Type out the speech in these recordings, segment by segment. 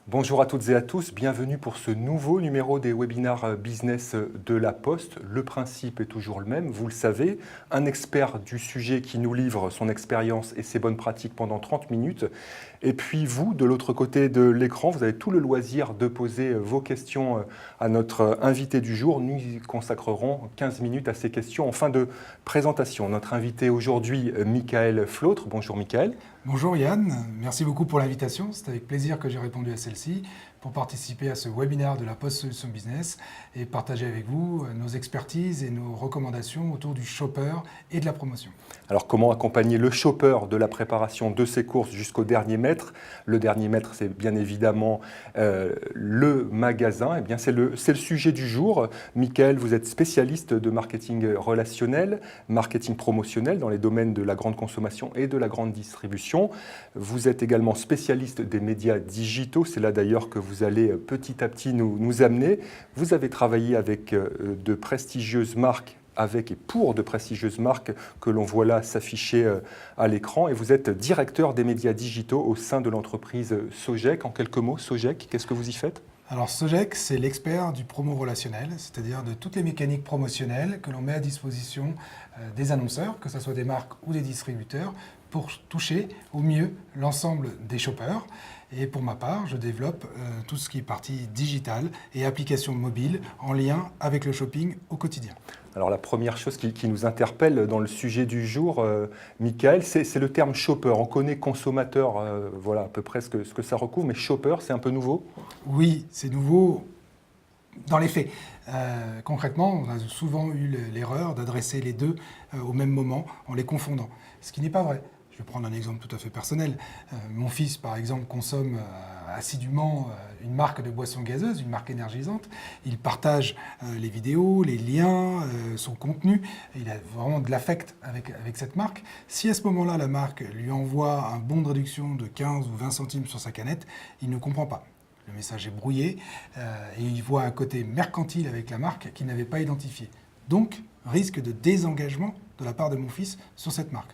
Bonjour à toutes et à tous, bienvenue pour ce nouveau numéro des webinaires business de La Poste. Le principe est toujours le même, vous le savez, un expert du sujet qui nous livre son expérience et ses bonnes pratiques pendant 30 minutes. Et puis vous, de l'autre côté de l'écran, vous avez tout le loisir de poser vos questions à notre invité du jour. Nous y consacrerons 15 minutes à ces questions en fin de présentation. Notre invité aujourd'hui, Michael Flautre. Bonjour Michael. Bonjour Yann, merci beaucoup pour l'invitation. C'est avec plaisir que j'ai répondu à celle-ci pour participer à ce webinaire de la Poste Solutions Business et partager avec vous nos expertises et nos recommandations autour du shopper et de la promotion. Alors comment accompagner le shopper de la préparation de ses courses jusqu'au dernier mètre? Le dernier mètre, c'est bien évidemment le magasin. Eh bien, c'est le sujet du jour. Michael, vous êtes spécialiste de marketing relationnel, marketing promotionnel dans les domaines de la grande consommation et de la grande distribution. Vous êtes également spécialiste des médias digitaux. C'est là d'ailleurs que vous allez petit à petit nous amener. Vous avez travaillé avec de prestigieuses marques, avec et pour de prestigieuses marques que l'on voit là s'afficher à l'écran. Et vous êtes directeur des médias digitaux au sein de l'entreprise Sogec. En quelques mots, Sogec, qu'est-ce que vous y faites ? Alors Sogec, c'est l'expert du promo relationnel, c'est-à-dire de toutes les mécaniques promotionnelles que l'on met à disposition des annonceurs, que ce soit des marques ou des distributeurs, pour toucher au mieux l'ensemble des shoppers. Et pour ma part, je développe tout ce qui est partie digitale et applications mobiles en lien avec le shopping au quotidien. Alors la première chose qui nous interpelle dans le sujet du jour, Michael, c'est le terme shopper. On connaît consommateur, voilà à peu près ce que ça recouvre, mais shopper, c'est un peu nouveau ? Oui, c'est nouveau dans les faits. Concrètement, on a souvent eu l'erreur d'adresser les deux au même moment en les confondant, ce qui n'est pas vrai. Je vais prendre un exemple tout à fait personnel. Mon fils, par exemple, consomme assidûment une marque de boisson gazeuse, une marque énergisante. Il partage les vidéos, les liens, son contenu. Il a vraiment de l'affect avec cette marque. Si à ce moment-là, la marque lui envoie un bon de réduction de 15 ou 20 centimes sur sa canette, il ne comprend pas. Le message est brouillé et il voit un côté mercantile avec la marque qu'il n'avait pas identifié. Donc, risque de désengagement de la part de mon fils sur cette marque.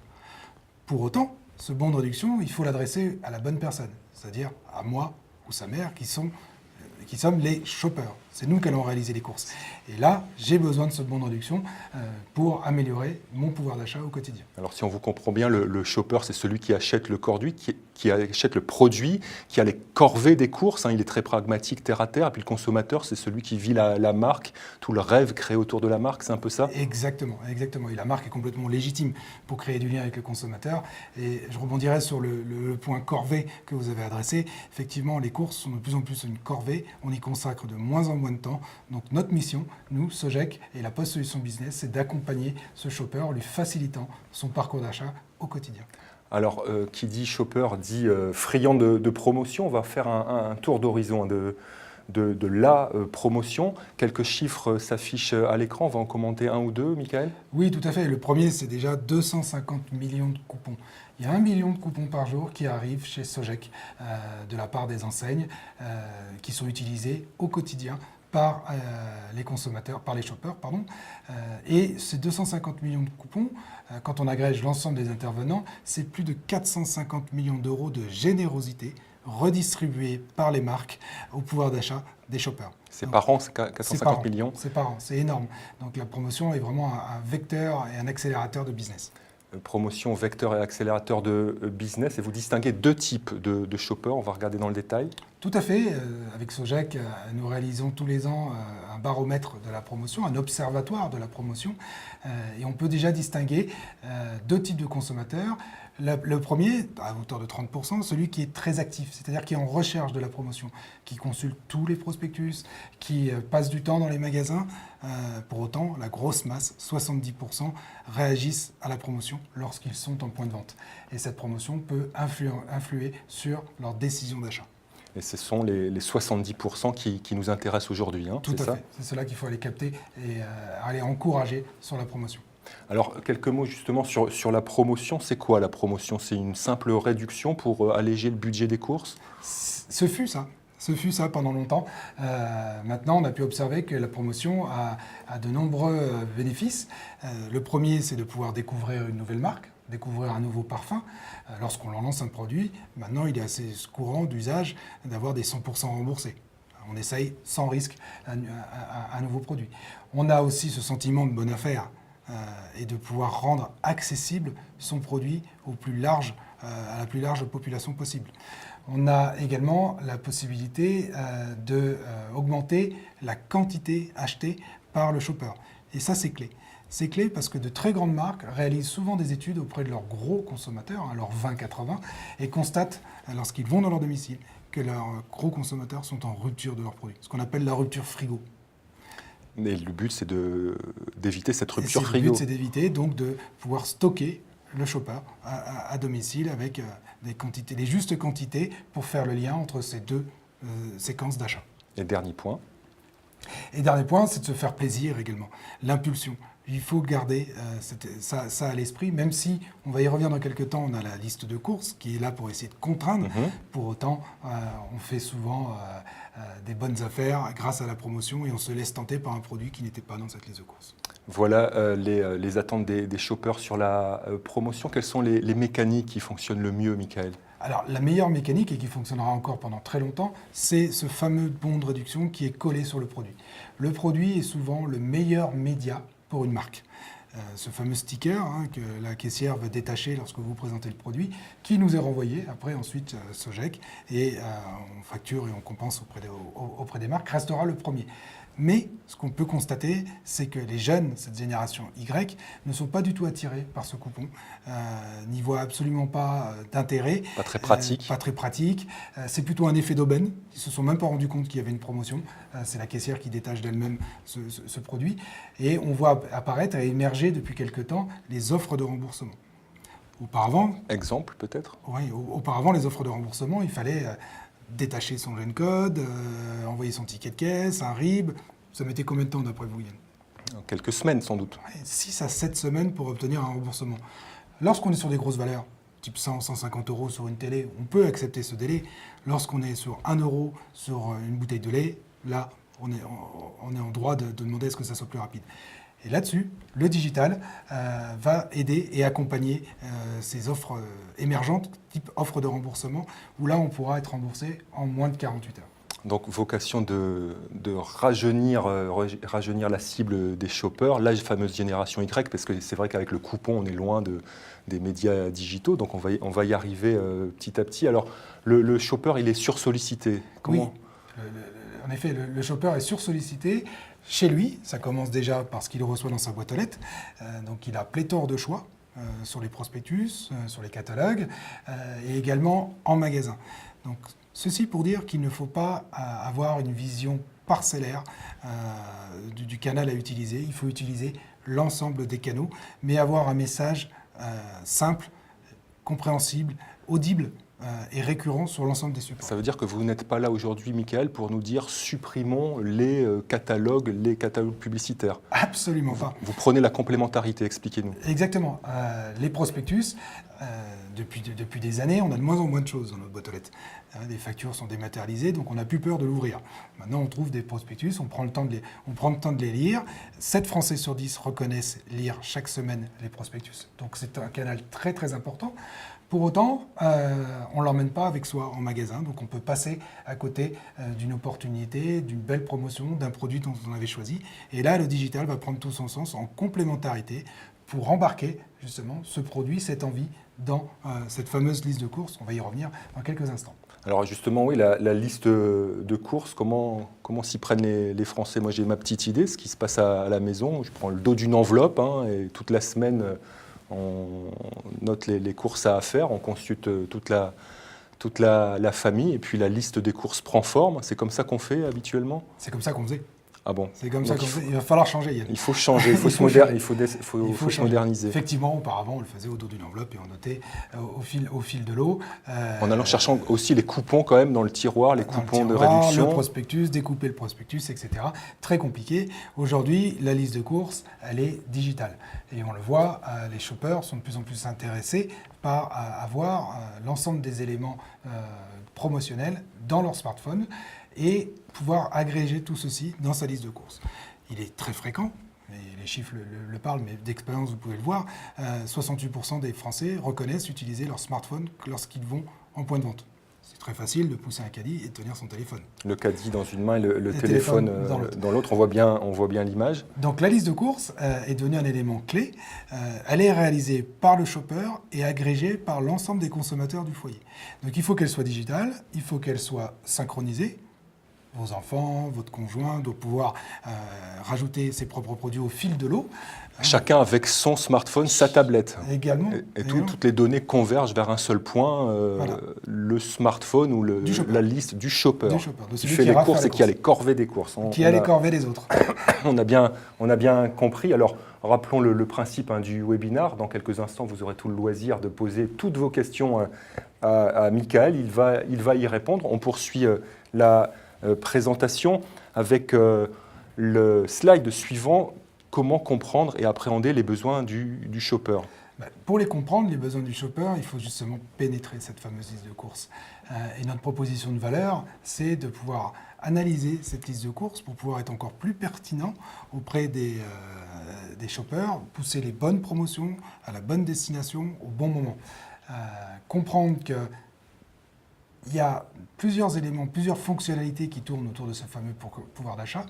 Pour autant, ce bon de réduction, il faut l'adresser à la bonne personne, c'est-à-dire à moi ou sa mère qui sommes les shoppers. C'est nous qui allons réaliser les courses. Et là, j'ai besoin de ce bon de réduction pour améliorer mon pouvoir d'achat au quotidien. Alors si on vous comprend bien, le shopper, c'est celui qui achète le produit, qui achète le produit, qui a les corvées des courses. Il est très pragmatique, terre à terre. Et puis le consommateur, c'est celui qui vit la marque, tout le rêve créé autour de la marque. C'est un peu ça ? Exactement, exactement. Et la marque est complètement légitime pour créer du lien avec le consommateur. Et je rebondirai sur le point corvée que vous avez adressé. Effectivement, les courses sont de plus en plus une corvée. On y consacre de moins en moins de temps. Donc notre mission, nous, Sogec et la Poste Solutions Business, c'est d'accompagner ce shopper, lui facilitant son parcours d'achat au quotidien. Alors, qui dit shopper dit friand de promotion. On va faire un tour d'horizon de la promotion. Quelques chiffres s'affichent à l'écran. On va en commenter un ou deux, Michael ? Oui, tout à fait. Le premier, c'est déjà 250 millions de coupons. Il y a 1 million de coupons par jour qui arrivent chez Sogec de la part des enseignes qui sont utilisés au quotidien par les consommateurs, par les shoppers, pardon. Et ces 250 millions de coupons, quand on agrège l'ensemble des intervenants, c'est plus de 450 millions d'euros de générosité redistribués par les marques au pouvoir d'achat des shoppers. C'est par an, c'est 450 millions ? C'est par an, c'est énorme. Donc la promotion est vraiment un vecteur et un accélérateur de business. Promotion, vecteur et accélérateur de business. Et vous distinguez deux types de shoppers. On va regarder dans le détail. Tout à fait. Avec Sogec, nous réalisons tous les ans un baromètre de la promotion, un observatoire de la promotion. Et on peut déjà distinguer deux types de consommateurs. Le premier, à hauteur de 30%, celui qui est très actif, c'est-à-dire qui est en recherche de la promotion, qui consulte tous les prospectus, qui passe du temps dans les magasins. Pour autant, la grosse masse, 70%, réagissent à la promotion lorsqu'ils sont en point de vente. Et cette promotion peut influer sur leur décision d'achat. Et ce sont les 70% qui nous intéressent aujourd'hui. Tout à fait. C'est cela qu'il faut aller capter et aller encourager sur la promotion. Alors, quelques mots justement sur la promotion. C'est quoi la promotion ? C'est une simple réduction pour alléger le budget des courses ? Ce fut ça pendant longtemps. Maintenant, on a pu observer que la promotion a de nombreux bénéfices. Le premier, c'est de pouvoir découvrir une nouvelle marque. découvrir un nouveau parfum. Lorsqu'on lance un produit, maintenant il est assez courant d'usage d'avoir des 100% remboursés. On essaye sans risque un nouveau produit. On a aussi ce sentiment de bonne affaire et de pouvoir rendre accessible son produit à la plus large population possible. On a également la possibilité d'augmenter la quantité achetée par le shopper. Et ça, c'est clé. C'est clé parce que de très grandes marques réalisent souvent des études auprès de leurs gros consommateurs, leurs 20-80, et constatent, lorsqu'ils vont dans leur domicile, que leurs gros consommateurs sont en rupture de leurs produits, ce qu'on appelle la rupture frigo. Mais le but, c'est d'éviter cette rupture frigo. Le but, c'est d'éviter donc de pouvoir stocker le shopper à domicile avec les justes quantités pour faire le lien entre ces deux séquences d'achat. Et dernier point. Et dernier point, c'est de se faire plaisir également. L'impulsion. Il faut garder ça à l'esprit, même si, on va y revenir dans quelques temps, on a la liste de courses qui est là pour essayer de contraindre. Pour autant, on fait souvent des bonnes affaires grâce à la promotion et on se laisse tenter par un produit qui n'était pas dans cette liste de courses. Voilà les attentes des shoppers sur la promotion. Quelles sont les mécaniques qui fonctionnent le mieux, Michael ? Alors, la meilleure mécanique, et qui fonctionnera encore pendant très longtemps, c'est ce fameux bon de réduction qui est collé sur le produit. Le produit est souvent le meilleur média pour une marque. Ce fameux sticker que la caissière veut détacher lorsque vous présentez le produit, qui nous est renvoyé après ensuite Sogec, et on facture et on compense auprès des marques, restera le premier. Mais ce qu'on peut constater, c'est que les jeunes, cette génération Y, ne sont pas du tout attirés par ce coupon, n'y voient absolument pas d'intérêt. Pas très pratique. Pas très pratique. C'est plutôt un effet d'aubaine. Ils ne se sont même pas rendus compte qu'il y avait une promotion. C'est la caissière qui détache d'elle-même ce produit. Et on voit apparaître et émerger depuis quelque temps les offres de remboursement. Auparavant... Exemple peut-être ? Oui, auparavant, les offres de remboursement, il fallait... détacher son GEN-code, envoyer son ticket de caisse, un RIB. Ça mettait combien de temps d'après vous, Yann ? Quelques semaines sans doute. 6 à 7 semaines pour obtenir un remboursement. Lorsqu'on est sur des grosses valeurs, type 100, 150 euros sur une télé, on peut accepter ce délai. Lorsqu'on est sur 1 euro sur une bouteille de lait, là, on est en droit de demander à ce que ça soit plus rapide. Et là-dessus, le digital va aider et accompagner ces offres émergentes, type offre de remboursement, où là, on pourra être remboursé en moins de 48 heures. Donc, vocation de rajeunir la cible des shoppers, la fameuse génération Y, parce que c'est vrai qu'avec le coupon, on est loin des médias digitaux, donc on va y arriver petit à petit. Alors, le shopper, il est sursollicité. Comment ? Oui, en effet, le shopper est sursollicité. Chez lui, ça commence déjà par ce qu'il reçoit dans sa boîte aux lettres. Donc il a pléthore de choix sur les prospectus, sur les catalogues et également en magasin. Donc ceci pour dire qu'il ne faut pas avoir une vision parcellaire du canal à utiliser. Il faut utiliser l'ensemble des canaux, mais avoir un message simple, compréhensible, audible et récurrent sur l'ensemble des supports. Ça veut dire que vous n'êtes pas là aujourd'hui, Michael, pour nous dire supprimons les catalogues publicitaires. Absolument pas. Vous prenez la complémentarité, expliquez-nous. Exactement. Les prospectus, depuis des années, on a de moins en moins de choses dans notre boîte aux lettres. Les factures sont dématérialisées, donc on n'a plus peur de l'ouvrir. Maintenant, on trouve des prospectus, on prend le temps de les lire. 7 Français sur 10 reconnaissent lire chaque semaine les prospectus. Donc c'est un canal très très important. Pour autant, on ne l'emmène pas avec soi en magasin, donc on peut passer à côté d'une opportunité, d'une belle promotion, d'un produit dont on avait choisi. Et là, le digital va prendre tout son sens en complémentarité pour embarquer justement ce produit, cette envie dans cette fameuse liste de courses. On va y revenir dans quelques instants. Alors justement, oui, la liste de courses, comment s'y prennent les Français ? Moi, j'ai ma petite idée, ce qui se passe à la maison. Je prends le dos d'une enveloppe et toute la semaine... on note les courses à faire, on consulte toute la famille et puis la liste des courses prend forme. C'est comme ça qu'on fait habituellement ? C'est comme ça qu'on faisait. Ah bon ? C'est comme ça qu'on faisait. Il va falloir changer, Yann. Il faut changer, il faut se moderniser. Effectivement, auparavant, on le faisait au dos d'une enveloppe et on notait au fil de l'eau. En allant chercher aussi les coupons quand même dans le tiroir, de réduction. Le prospectus, découper le prospectus, etc. Très compliqué. Aujourd'hui, la liste de courses, elle est digitale. Et on le voit, les shoppers sont de plus en plus intéressés par avoir l'ensemble des éléments promotionnels dans leur smartphone et pouvoir agréger tout ceci dans sa liste de courses. Il est très fréquent, et les les chiffres le parlent, mais d'expérience, vous pouvez le voir, 68% des Français reconnaissent utiliser leur smartphone lorsqu'ils vont en point de vente. C'est très facile de pousser un caddie et de tenir son téléphone. Le caddie dans une main et le téléphone dans l'autre, on voit bien l'image. Donc la liste de courses est devenue un élément clé. Elle est réalisée par le shopper et agrégée par l'ensemble des consommateurs du foyer. Donc il faut qu'elle soit digitale, il faut qu'elle soit synchronisée. Vos enfants, votre conjoint doivent pouvoir rajouter ses propres produits au fil de l'eau. Chacun avec son smartphone, sa tablette. Également. Toutes les données convergent vers un seul point, Voilà. Le smartphone ou la liste du shopper. Qui fait les courses et qui a les corvées des courses. Qui a les corvées des autres. On a bien compris. Alors, rappelons le principe du webinaire. Dans quelques instants, vous aurez tout le loisir de poser toutes vos questions à Michael. Il va y répondre. On poursuit la présentation avec le slide suivant. Comment comprendre et appréhender les besoins du shopper? Pour les comprendre, les besoins du shopper, il faut justement pénétrer cette fameuse liste de courses. Et notre proposition de valeur, c'est de pouvoir analyser cette liste de courses pour pouvoir être encore plus pertinent auprès des shoppers, pousser les bonnes promotions à la bonne destination au bon moment. Comprendre que il y a plusieurs éléments, plusieurs fonctionnalités qui tournent autour de ce fameux parcours d'achat.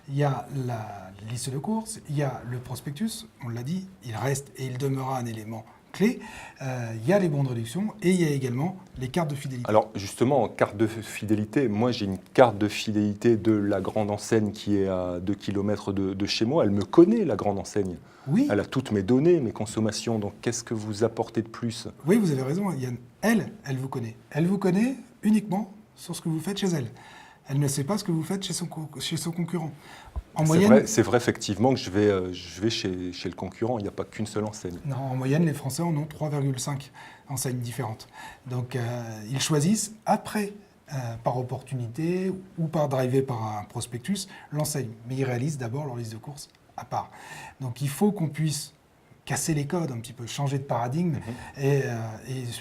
Il y a la liste de courses, il y a le prospectus, on l'a dit, il reste et il demeurera un élément clé. Il y a les bons de réduction et il y a également les cartes de fidélité. Alors justement, carte de fidélité, moi j'ai une carte de fidélité de la grande enseigne qui est à 2 km de chez moi. Elle me connaît, la grande enseigne. Oui. Elle a toutes mes données, mes consommations. Donc qu'est-ce que vous apportez de plus? Oui, vous avez raison, Yann. Elle vous connaît. Elle vous connaît uniquement sur ce que vous faites chez elle. Elle ne sait pas ce que vous faites chez son concurrent. C'est vrai effectivement que je vais chez le concurrent, il n'y a pas qu'une seule enseigne. Non, en moyenne, les Français en ont 3,5 enseignes différentes. Donc ils choisissent après, par opportunité ou drivé par un prospectus, l'enseigne. Mais ils réalisent d'abord leur liste de courses à part. Donc il faut qu'on puisse casser les codes un petit peu, changer de paradigme et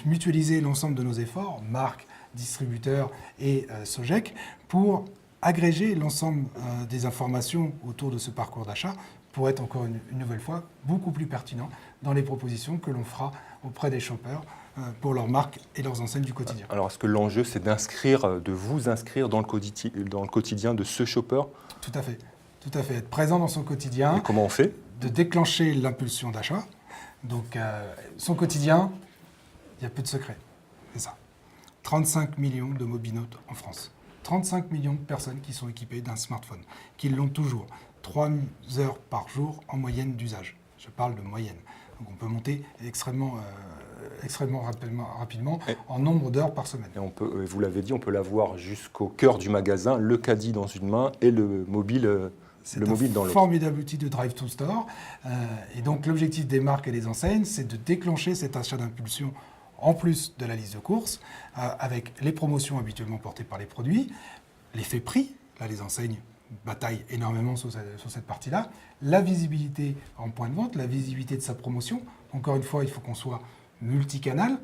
mutualiser l'ensemble de nos efforts, marques, distributeurs et Sogec, pour agréger l'ensemble des informations autour de ce parcours d'achat pour être encore une nouvelle fois beaucoup plus pertinent dans les propositions que l'on fera auprès des shoppers pour leurs marques et leurs enseignes du quotidien. Alors est-ce que l'enjeu c'est de vous inscrire dans le quotidien de ce shopper? Tout à fait, être présent dans son quotidien. Et comment on fait? De déclencher l'impulsion d'achat. Donc son quotidien, il y a peu de secret, c'est ça. 35 millions de mobinotes en France. 35 millions de personnes qui sont équipées d'un smartphone, qui l'ont toujours. 3 heures par jour en moyenne d'usage. Je parle de moyenne. Donc on peut monter extrêmement rapidement en nombre d'heures par semaine. Et vous l'avez dit, on peut l'avoir jusqu'au cœur du magasin, le caddie dans une main et le mobile dans l'autre. C'est un formidable outil de Drive to Store. Et donc l'objectif des marques et des enseignes, c'est de déclencher cet achat d'impulsion en plus de la liste de courses, avec les promotions habituellement portées par les produits, l'effet prix, là les enseignes bataillent énormément sur cette partie-là, la visibilité en point de vente, la visibilité de sa promotion. Encore une fois, il faut qu'on soit multicanal.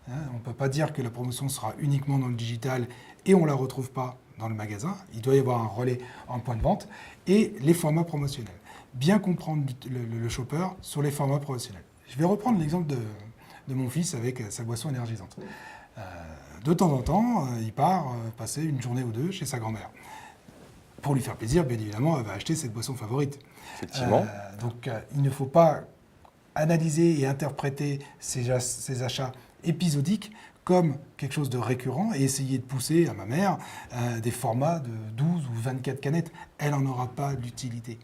On ne peut pas dire que la promotion sera uniquement dans le digital et on ne la retrouve pas dans le magasin. Il doit y avoir un relais en point de vente et les formats promotionnels. Bien comprendre le shopper sur les formats promotionnels. Je vais reprendre l'exemple de mon fils avec sa boisson énergisante. De temps en temps, il part passer une journée ou deux chez sa grand-mère. Pour lui faire plaisir, bien évidemment, elle va acheter cette boisson favorite. Effectivement. Donc il ne faut pas analyser et interpréter ces achats épisodiques comme quelque chose de récurrent et essayer de pousser à ma mère des formats de 12 ou 24 canettes. Elle n'en aura pas d'utilité.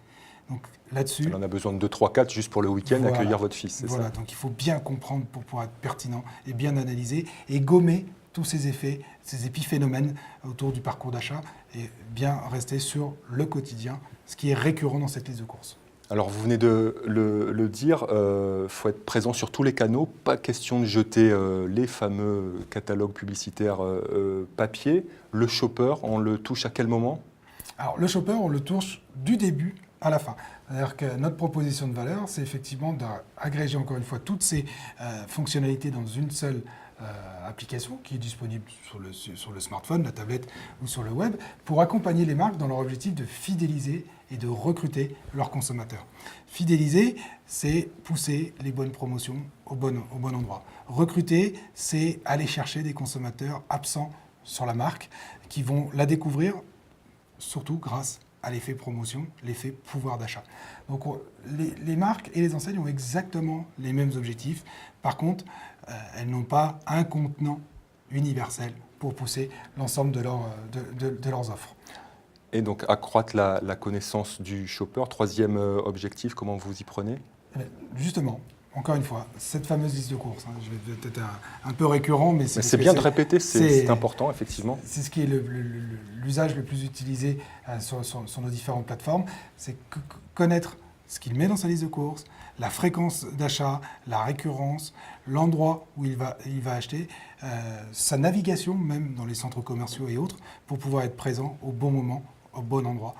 Donc là-dessus... Elle en a besoin de 2, 3, 4 juste pour le week-end, voilà, accueillir votre fils, c'est voilà, ça? Donc il faut bien comprendre pour pouvoir être pertinent et bien analyser et gommer tous ces effets, ces épiphénomènes autour du parcours d'achat et bien rester sur le quotidien, ce qui est récurrent dans cette liste de courses. Alors vous venez de le dire, faut être présent sur tous les canaux, pas question de jeter les fameux catalogues publicitaires papier. Le shopper, on le touche à quel moment? Alors le shopper, on le touche du début à la fin. C'est-à-dire que notre proposition de valeur, c'est effectivement d'agréger encore une fois toutes ces fonctionnalités dans une seule application qui est disponible sur le smartphone, la tablette ou sur le web pour accompagner les marques dans leur objectif de fidéliser et de recruter leurs consommateurs. Fidéliser, c'est pousser les bonnes promotions au bon endroit. Recruter, c'est aller chercher des consommateurs absents sur la marque qui vont la découvrir surtout grâce à l'effet promotion, l'effet pouvoir d'achat. Donc les marques et les enseignes ont exactement les mêmes objectifs. Par contre, elles n'ont pas un contenant universel pour pousser l'ensemble de leurs offres. Et donc accroître la connaissance du shopper. Troisième objectif, comment vous y prenez? Justement, encore une fois, cette fameuse liste de courses. Je vais peut-être un peu récurrent, mais c'est bien de répéter, c'est important, effectivement. C'est ce qui est l'usage le plus utilisé sur nos différentes plateformes. C'est connaître ce qu'il met dans sa liste de courses, la fréquence d'achat, la récurrence, l'endroit où il va acheter, sa navigation même dans les centres commerciaux et autres, pour pouvoir être présent au bon moment, au bon endroit,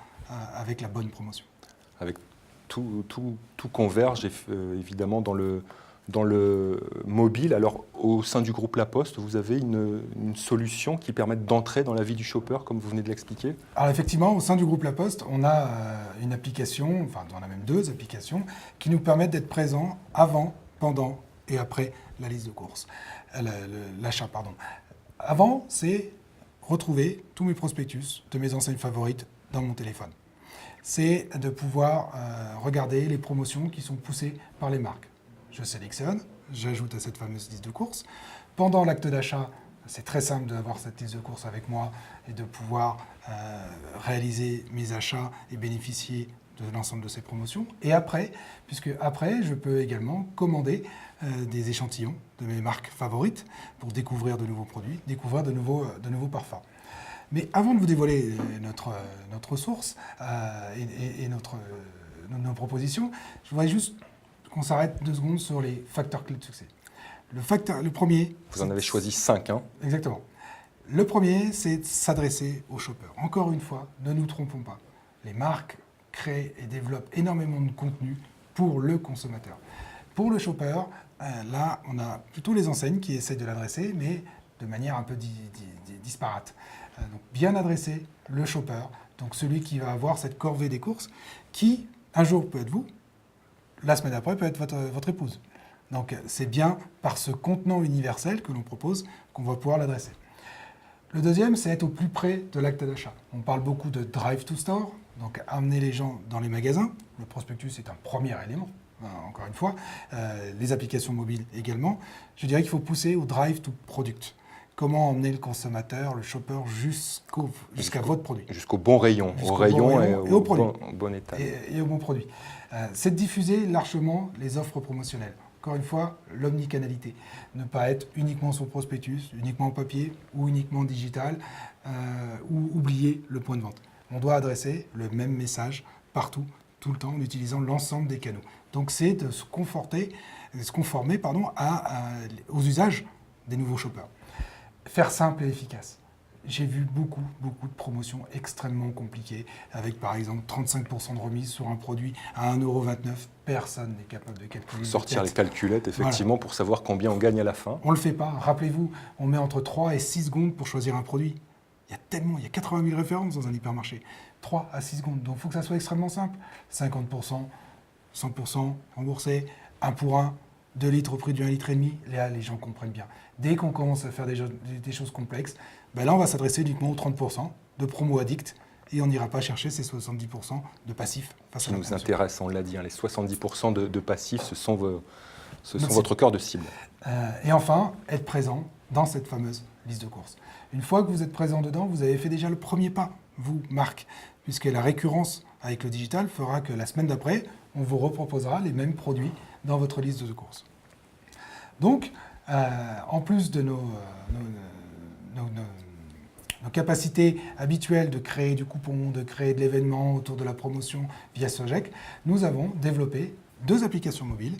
avec la bonne promotion. Avec tout converge évidemment dans le mobile. Alors, au sein du groupe La Poste, vous avez une solution qui permette d'entrer dans la vie du shopper, comme vous venez de l'expliquer? Alors effectivement, au sein du groupe La Poste, on a une application, enfin on a même 2 applications, qui nous permettent d'être présents avant, pendant et après la liste de courses, l'achat, pardon. Avant, c'est retrouver tous mes prospectus de mes enseignes favorites dans mon téléphone. C'est de pouvoir regarder les promotions qui sont poussées par les marques. Je sélectionne, j'ajoute à cette fameuse liste de courses. Pendant l'acte d'achat, c'est très simple d'avoir cette liste de courses avec moi et de pouvoir réaliser mes achats et bénéficier de l'ensemble de ces promotions. Et après, puisque après, je peux également commander des échantillons de mes marques favorites pour découvrir de nouveaux produits, découvrir de nouveaux parfums. Mais avant de vous dévoiler notre source et nos propositions, je voudrais juste qu'on s'arrête 2 secondes sur les facteurs clés de succès. Le premier... Vous en avez choisi 5, hein? Exactement. Le premier, c'est de s'adresser aux shoppers. Encore une fois, ne nous trompons pas. Les marques créent et développent énormément de contenu pour le consommateur. Pour le shopper, là, on a plutôt les enseignes qui essaient de l'adresser, mais de manière un peu disparate. Donc, bien adresser le shopper, donc celui qui va avoir cette corvée des courses, qui, un jour, peut être vous, la semaine d'après, peut être votre épouse. Donc, c'est bien par ce contenant universel que l'on propose qu'on va pouvoir l'adresser. Le deuxième, c'est être au plus près de l'acte d'achat. On parle beaucoup de drive to store, donc amener les gens dans les magasins. Le prospectus est un premier élément, encore une fois. Les applications mobiles également. Je dirais qu'il faut pousser au drive to product. Comment emmener le consommateur, le shopper, jusqu'à votre produit. Jusqu'au bon rayon, et au bon état. Et au bon produit. C'est de diffuser largement les offres promotionnelles. Encore une fois, l'omnicanalité. Ne pas être uniquement sur prospectus, uniquement en papier ou uniquement digital, ou oublier le point de vente. On doit adresser le même message partout, tout le temps, en utilisant l'ensemble des canaux. Donc c'est de se conformer aux usages des nouveaux shoppers. Faire simple et efficace. J'ai vu beaucoup de promotions extrêmement compliquées, avec par exemple 35% de remise sur un produit à 1,29 €. Personne n'est capable de calculer. Sortir les calculettes, effectivement, voilà, pour savoir combien on gagne à la fin. On ne le fait pas. Rappelez-vous, on met entre 3 et 6 secondes pour choisir un produit. Il y a 80 000 références dans un hypermarché. 3 à 6 secondes. Donc il faut que ça soit extrêmement simple. 50%, 100% remboursé, 1 pour 1. 2 litres au prix de 1,5 litre. Là, les gens comprennent bien. Dès qu'on commence à faire des choses complexes, là, on va s'adresser uniquement aux 30% de promo addict et on n'ira pas chercher ces 70% de passifs. Ce qui nous intéresse, on l'a dit, les 70% de passifs, ce sont votre cœur de cible. Et enfin, être présent dans cette fameuse liste de courses. Une fois que vous êtes présent dedans, vous avez fait déjà le premier pas, vous, marque, puisque la récurrence avec le digital fera que la semaine d'après, on vous reproposera les mêmes produits dans votre liste de courses. Donc, en plus de nos capacités habituelles de créer du coupon, de créer de l'événement autour de la promotion via Sogec, nous avons développé 2 applications mobiles.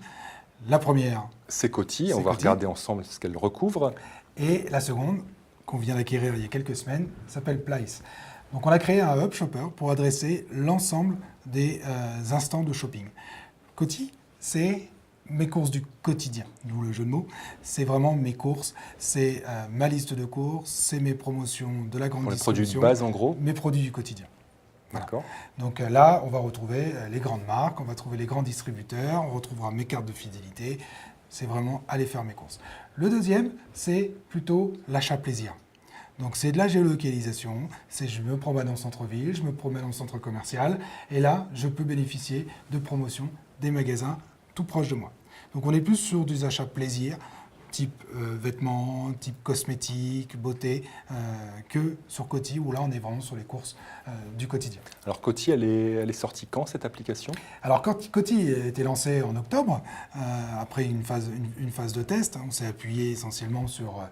La première, c'est Coty, on va regarder ensemble ce qu'elle recouvre. Et la seconde, qu'on vient d'acquérir il y a quelques semaines, s'appelle Place. Donc on a créé un hub shopper pour adresser l'ensemble des instants de shopping. Coty, c'est mes courses du quotidien, d'où le jeu de mots. C'est vraiment mes courses, c'est ma liste de courses, c'est mes promotions de la grande Pour les produits de distribution, base, en gros. mes produits du quotidien. Voilà. D'accord. Donc là, on va retrouver les grandes marques, on va trouver les grands distributeurs, on retrouvera mes cartes de fidélité. C'est vraiment aller faire mes courses. Le deuxième, c'est plutôt l'achat plaisir. Donc c'est de la géolocalisation, c'est je me promène en centre-ville, je me promène en centre commercial, et là, je peux bénéficier de promotions des magasins tout proches de moi. Donc on est plus sur des achats plaisir, type vêtements, type cosmétiques, beauté, que sur Coty, où là on est vraiment sur les courses du quotidien. Alors Coty, elle est sortie quand, cette application? Alors quand Coty a été lancé en octobre, après une phase de test, on s'est appuyé essentiellement sur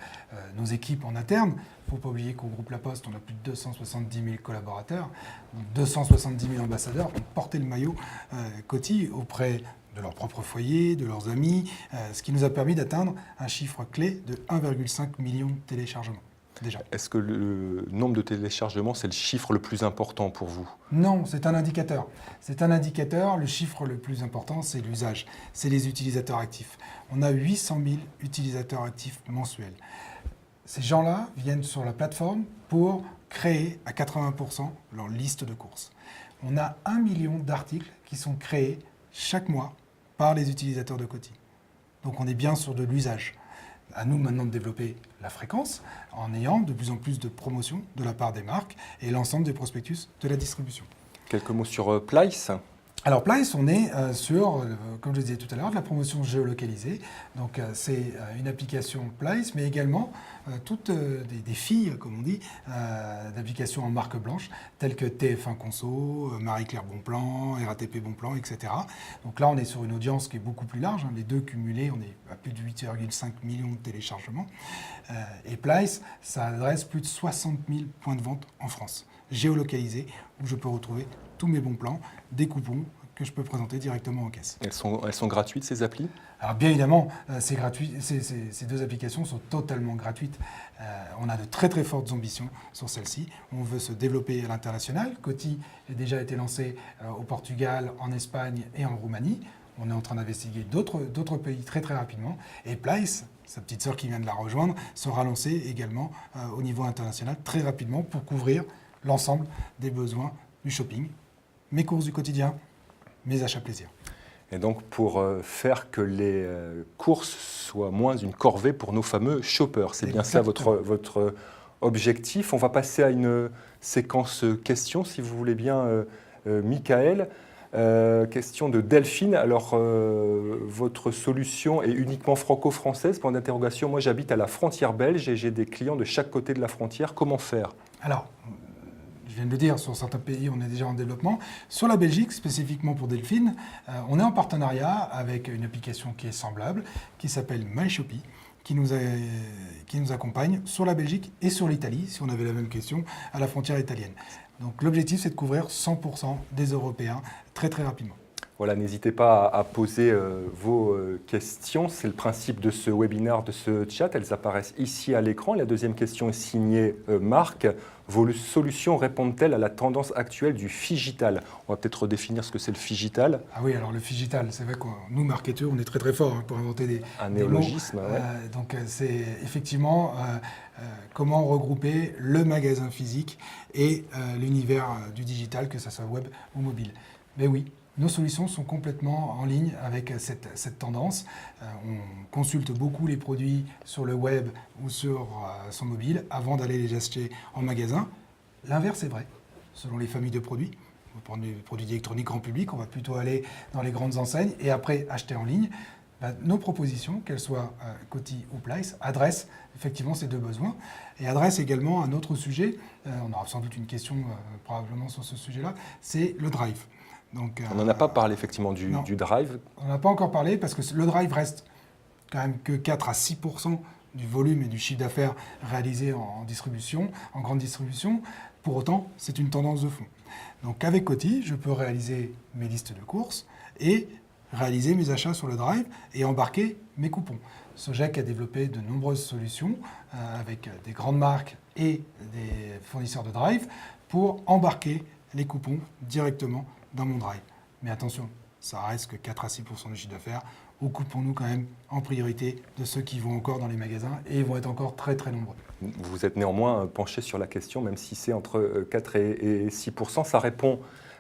nos équipes en interne. Il ne faut pas oublier qu'au groupe La Poste, on a plus de 270 000 collaborateurs, donc 270 000 ambassadeurs qui ont porté le maillot Coty auprès de leur propre foyer, de leurs amis, ce qui nous a permis d'atteindre un chiffre clé de 1,5 million de téléchargements. Déjà. Est-ce que le nombre de téléchargements, c'est le chiffre le plus important pour vous? Non, c'est un indicateur. C'est un indicateur. Le chiffre le plus important, c'est l'usage. C'est les utilisateurs actifs. On a 800 000 utilisateurs actifs mensuels. Ces gens-là viennent sur la plateforme pour créer à 80% leur liste de courses. On a 1 million d'articles qui sont créés chaque mois par les utilisateurs de Coty. Donc on est bien sur de l'usage. À nous maintenant de développer la fréquence en ayant de plus en plus de promotions de la part des marques et l'ensemble des prospectus de la distribution. Quelques mots sur Plyce. Alors Plyce, on est sur, comme je disais tout à l'heure, de la promotion géolocalisée. Donc c'est une application Plyce, mais également toutes des filles, comme on dit, d'applications en marque blanche, telles que TF1 Conso, Marie-Claire Bonplan, RATP Bonplan, etc. Donc là, on est sur une audience qui est beaucoup plus large. Les deux cumulés, on est à plus de 8,5 millions de téléchargements. Et Plyce, ça adresse plus de 60 000 points de vente en France, géolocalisés, où je peux retrouver tous mes bons plans, des coupons que je peux présenter directement en caisse. Elles sont gratuites, ces applis? Alors bien évidemment, c'est gratuit. Ces deux applications sont totalement gratuites. On a de très très fortes ambitions sur celle-ci. On veut se développer à l'international. Coty a déjà été lancé au Portugal, en Espagne et en Roumanie. On est en train d'investiguer d'autres pays très très rapidement. Et Plyce, sa petite sœur qui vient de la rejoindre, sera lancée également au niveau international très rapidement pour couvrir l'ensemble des besoins du shopping, mes courses du quotidien, mes achats plaisir. Et donc pour faire que les courses soient moins une corvée pour nos fameux shoppers. C'est bien ça votre objectif. On va passer à une séquence questions, si vous voulez bien, Michael. Question de Delphine. Alors, votre solution est uniquement franco-française? Point d'interrogation. Moi, j'habite à la frontière belge et j'ai des clients de chaque côté de la frontière. Comment faire? Alors, je viens de le dire, sur certains pays, on est déjà en développement. Sur la Belgique, spécifiquement pour Delphine, on est en partenariat avec une application qui est semblable, qui s'appelle MyShoppy, qui nous accompagne sur la Belgique et sur l'Italie, si on avait la même question, à la frontière italienne. Donc l'objectif, c'est de couvrir 100% des Européens très très rapidement. Voilà, n'hésitez pas à poser vos questions. C'est le principe de ce webinaire, de ce chat. Elles apparaissent ici à l'écran. La deuxième question est signée Marc. Vos solutions répondent-elles à la tendance actuelle du figital? On va peut-être redéfinir ce que c'est le figital. Ah oui, alors le figital, c'est vrai que nous, marketeurs, on est très très forts pour inventer un des néologisme. mots. Ouais. Donc c'est effectivement comment regrouper le magasin physique et l'univers du digital, que ce soit web ou mobile. Mais oui, nos solutions sont complètement en ligne avec cette tendance. On consulte beaucoup les produits sur le web ou sur son mobile avant d'aller les acheter en magasin. L'inverse est vrai, selon les familles de produits. On va prendre les produits d'électronique grand public, on va plutôt aller dans les grandes enseignes et après acheter en ligne. Nos propositions, qu'elles soient Coty ou Plyce, adressent effectivement ces deux besoins et adressent également un autre sujet. On aura sans doute une question probablement sur ce sujet-là, c'est le drive. Donc, on n'en a pas parlé effectivement du drive. On n'en a pas encore parlé parce que le drive reste quand même que 4 à 6% du volume et du chiffre d'affaires réalisé en distribution, en grande distribution. Pour autant, c'est une tendance de fond. Donc avec Coty, je peux réaliser mes listes de courses et réaliser mes achats sur le drive et embarquer mes coupons. Sogec a développé de nombreuses solutions avec des grandes marques et des fournisseurs de drive pour embarquer les coupons directement dans mon drive. Mais attention, ça reste que 4 à 6% du chiffre d'affaires. Occupons-nous quand même en priorité de ceux qui vont encore dans les magasins et vont être encore très très nombreux. Vous êtes néanmoins penché sur la question, même si c'est entre 4 et 6%. Ça répond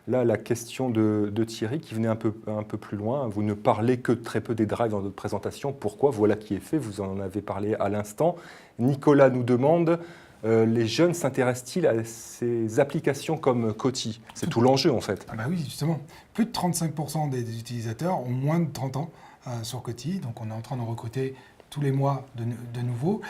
là à la question de Thierry qui venait un peu plus loin. Vous ne parlez que très peu des drives dans votre présentation. Pourquoi? Voilà qui est fait, vous en avez parlé à l'instant. Nicolas nous demande, les jeunes s'intéressent-ils à ces applications comme Coty? C'est tout l'enjeu en fait. Ah bah oui, justement. Plus de 35% des utilisateurs ont moins de 30 ans sur Coty. Donc on est en train de recruter tous les mois de nouveaux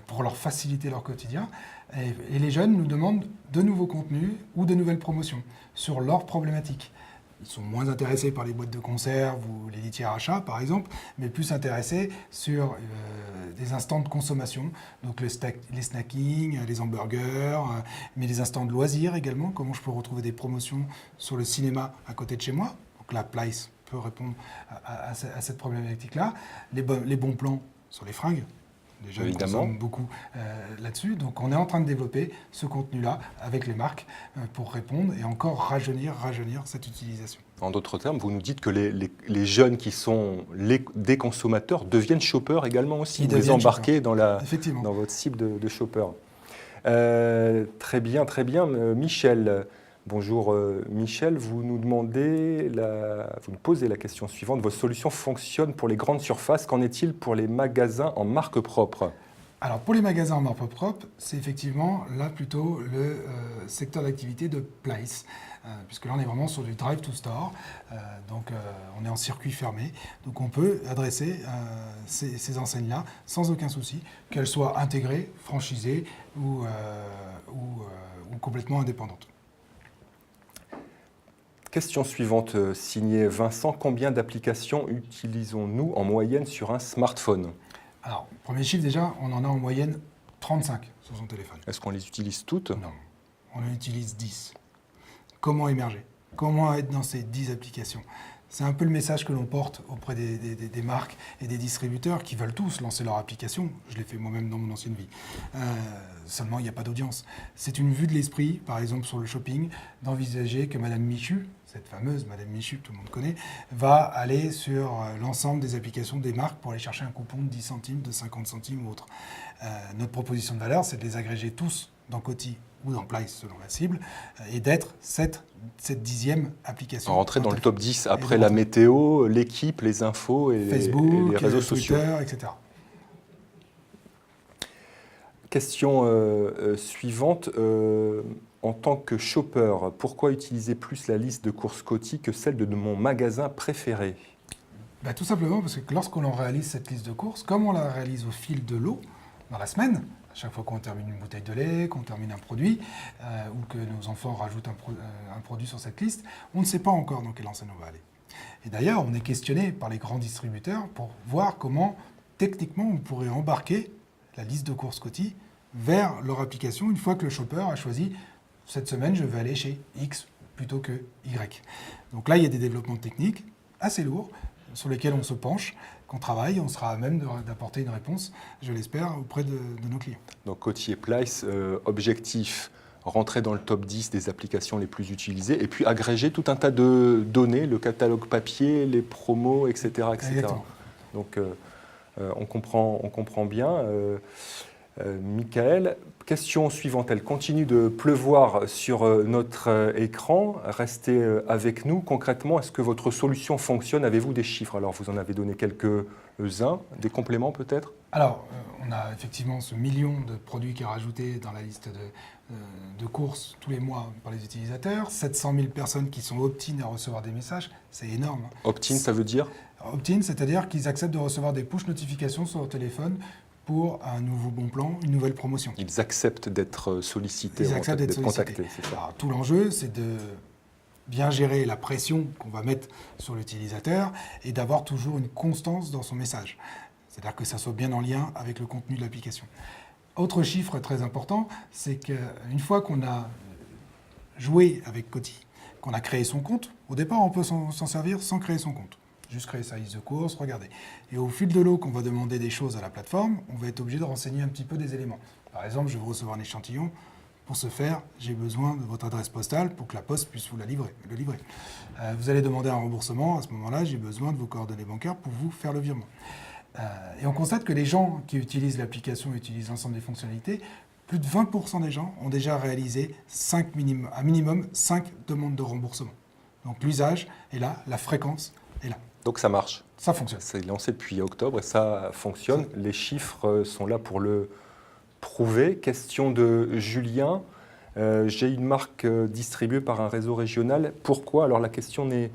pour leur faciliter leur quotidien. Et les jeunes nous demandent de nouveaux contenus ou de nouvelles promotions sur leurs problématiques. Ils sont moins intéressés par les boîtes de conserve ou les litières à chat, par exemple, mais plus intéressés sur des instants de consommation, donc les snackings, les hamburgers, mais les instants de loisirs également, comment je peux retrouver des promotions sur le cinéma à côté de chez moi. Donc la Place peut répondre à cette problématique-là. Les bons plans sur les fringues. Les jeunes consomment beaucoup là-dessus. Donc on est en train de développer ce contenu-là avec les marques pour répondre et encore rajeunir cette utilisation. En d'autres termes, vous nous dites que les jeunes qui sont des consommateurs deviennent shoppers également aussi. Vous les embarquez dans votre cible de shoppers. Très bien, très bien. Michel, bonjour Michel, vous nous posez la question suivante. Vos solutions fonctionnent pour les grandes surfaces. Qu'en est-il pour les magasins en marque propre? Alors pour les magasins en marque propre, c'est effectivement là plutôt le secteur d'activité de Place, puisque là on est vraiment sur du drive to store, donc on est en circuit fermé, donc on peut adresser ces enseignes-là sans aucun souci, qu'elles soient intégrées, franchisées ou complètement indépendantes. Question suivante, signée Vincent. Combien d'applications utilisons-nous en moyenne sur un smartphone? Alors, premier chiffre déjà, on en a en moyenne 35 sur son téléphone. Est-ce qu'on les utilise toutes? Non, on en utilise 10. Comment émerger? Comment être dans ces 10 applications? C'est un peu le message que l'on porte auprès des marques et des distributeurs qui veulent tous lancer leur application. Je l'ai fait moi-même dans mon ancienne vie. Seulement, il n'y a pas d'audience. C'est une vue de l'esprit, par exemple sur le shopping, d'envisager que Madame Michu, cette fameuse Madame Michu que tout le monde connaît, va aller sur l'ensemble des applications des marques pour aller chercher un coupon de 10 centimes, de 50 centimes ou autre. Notre proposition de valeur, c'est de les agréger tous dans Coty ou dans Place selon la cible, et d'être cette 10e application. Rentrer dans le top 10 après la météo, l'équipe, les infos et Facebook, les réseaux sociaux. Twitter, etc. Question suivante. En tant que shopper, pourquoi utiliser plus la liste de courses Coty que celle de mon magasin préféré? Tout simplement parce que lorsqu'on réalise cette liste de courses, comme on la réalise au fil de l'eau dans la semaine, à chaque fois qu'on termine une bouteille de lait, qu'on termine un produit, ou que nos enfants rajoutent un produit sur cette liste, on ne sait pas encore dans quelle enseigne on va aller. Et d'ailleurs, on est questionné par les grands distributeurs pour voir comment, techniquement, on pourrait embarquer la liste de courses Coty vers leur application une fois que le shopper a choisi « cette semaine, je vais aller chez X plutôt que Y ». Donc là, il y a des développements techniques assez lourds sur lesquels on se penche, qu'on travaille, on sera à même d'apporter une réponse, je l'espère, auprès de nos clients. Donc Coty et Place, objectif, rentrer dans le top 10 des applications les plus utilisées et puis agréger tout un tas de données, le catalogue papier, les promos, etc. etc. Exactement. Donc on comprend bien. Michael, question suivante. Elle continue de pleuvoir sur notre écran. Restez avec nous. Concrètement, est-ce que votre solution fonctionne? Avez-vous des chiffres? Alors, vous en avez donné quelques-uns. Des compléments peut-être? Alors, on a effectivement ce million de produits qui est rajouté dans la liste de courses tous les mois par les utilisateurs. 700 000 personnes qui sont opt-in à recevoir des messages. C'est énorme. Opt-in, ça veut dire? Opt-in, c'est-à-dire qu'ils acceptent de recevoir des push notifications sur leur téléphone pour un nouveau bon plan, une nouvelle promotion. Ils acceptent d'être sollicités, d'être contactés, c'est ça. Alors, tout l'enjeu, c'est de bien gérer la pression qu'on va mettre sur l'utilisateur et d'avoir toujours une constance dans son message. C'est-à-dire que ça soit bien en lien avec le contenu de l'application. Autre chiffre très important, c'est qu'une fois qu'on a joué avec Coty, qu'on a créé son compte, au départ, on peut s'en servir sans créer son compte. Juste créer sa liste de courses, regarder. Et au fil de l'eau, qu'on va demander des choses à la plateforme, on va être obligé de renseigner un petit peu des éléments. Par exemple, je vais recevoir un échantillon, Pour ce faire, j'ai besoin de votre adresse postale pour que la Poste puisse vous le livrer. Vous allez demander un remboursement, à ce moment-là, j'ai besoin de vos coordonnées bancaires pour vous faire le virement. Et on constate que les gens qui utilisent l'application, utilisent l'ensemble des fonctionnalités, plus de 20% des gens ont déjà réalisé un minimum 5 demandes de remboursement. Donc l'usage est là, la fréquence est là. Donc ça marche. Ça fonctionne. C'est lancé depuis octobre et ça fonctionne. Les chiffres sont là pour le prouver. Question de Julien. J'ai une marque distribuée par un réseau régional. Pourquoi? Alors la question n'est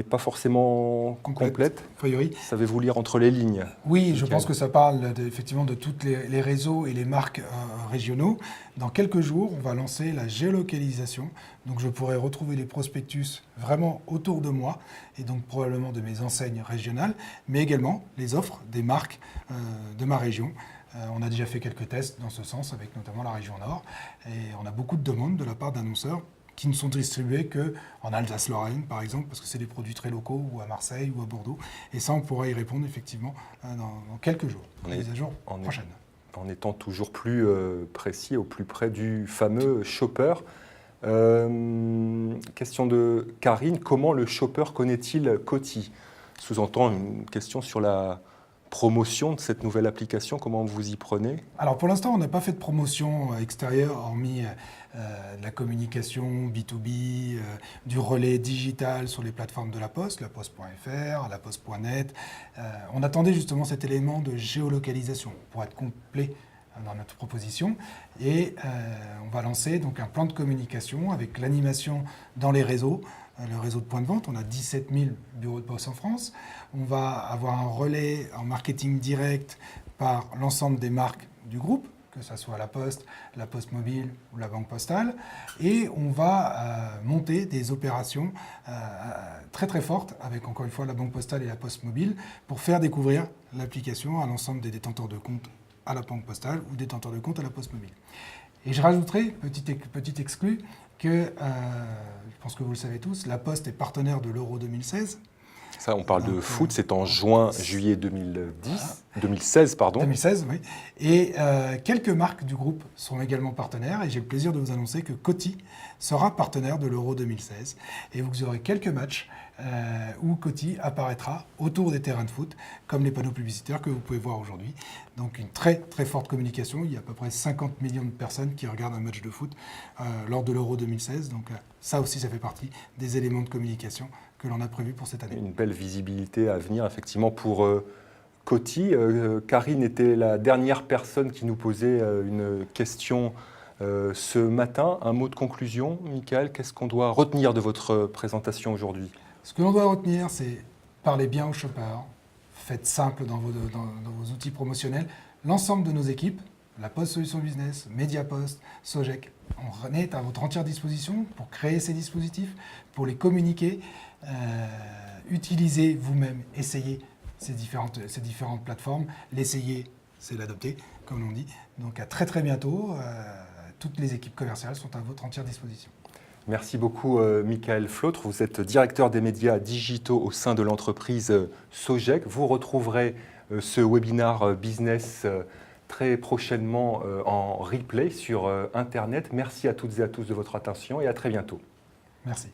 pas forcément complète. A priori. Savez-vous lire entre les lignes? Oui, je pense que ça parle effectivement de tous les réseaux et les marques régionaux. Dans quelques jours, on va lancer la géolocalisation. Donc je pourrai retrouver les prospectus vraiment autour de moi et donc probablement de mes enseignes régionales, mais également les offres des marques de ma région. On a déjà fait quelques tests dans ce sens avec notamment la région Nord et on a beaucoup de demandes de la part d'annonceurs qui ne sont distribués qu'en Alsace-Lorraine, par exemple, parce que c'est des produits très locaux, ou à Marseille, ou à Bordeaux. Et ça, on pourra y répondre, effectivement, dans quelques jours, mise à jour prochaine. En étant toujours plus précis, au plus près du fameux shopper. Question de Karine, comment le shopper connaît-il Coty? Sous-entend une question sur la promotion de cette nouvelle application, comment vous y prenez? Alors pour l'instant, on n'a pas fait de promotion extérieure, hormis de la communication B2B, du relais digital sur les plateformes de la Poste, laposte.fr, laposte.net. On attendait justement cet élément de géolocalisation pour être complet dans notre proposition. Et on va lancer donc un plan de communication avec l'animation dans les réseaux, le réseau de points de vente. On a 17 000 bureaux de poste en France. On va avoir un relais en marketing direct par l'ensemble des marques du groupe, que ce soit la Poste Mobile ou la Banque Postale. Et on va monter des opérations très très fortes avec encore une fois la Banque Postale et la Poste Mobile pour faire découvrir l'application à l'ensemble des détenteurs de comptes à la Banque Postale ou détenteurs de comptes à la Poste Mobile. Et je rajouterai, petit exclu, que je pense que vous le savez tous, la Poste est partenaire de l'Euro 2016. Ça, on parle de foot, c'est en juillet 2016, pardon. 2016, oui. Et quelques marques du groupe sont également partenaires. Et j'ai le plaisir de vous annoncer que Coty sera partenaire de l'Euro 2016. Et vous aurez quelques matchs où Coty apparaîtra autour des terrains de foot, comme les panneaux publicitaires que vous pouvez voir aujourd'hui. Donc une très très forte communication. Il y a à peu près 50 millions de personnes qui regardent un match de foot lors de l'Euro 2016. Donc ça aussi, ça fait partie des éléments de communication que l'on a prévu pour cette année. Une belle visibilité à venir, effectivement, pour Coty. Karine était la dernière personne qui nous posait une question ce matin. Un mot de conclusion, Michael, qu'est-ce qu'on doit retenir de votre présentation aujourd'hui? Ce que l'on doit retenir, c'est parler bien aux shoppers, faites simple dans vos outils promotionnels. L'ensemble de nos équipes, la Poste Solutions Business, Mediapost, Sogec, on est à votre entière disposition pour créer ces dispositifs, pour les communiquer. Utilisez vous-même, essayez ces différentes plateformes. L'essayer, c'est l'adopter, comme l'on dit. Donc à très très bientôt. Toutes les équipes commerciales sont à votre entière disposition. Merci beaucoup, Michael Flautre. Vous êtes directeur des médias digitaux au sein de l'entreprise Sogec. Vous retrouverez ce webinaire business très prochainement en replay sur Internet. Merci à toutes et à tous de votre attention et à très bientôt. Merci.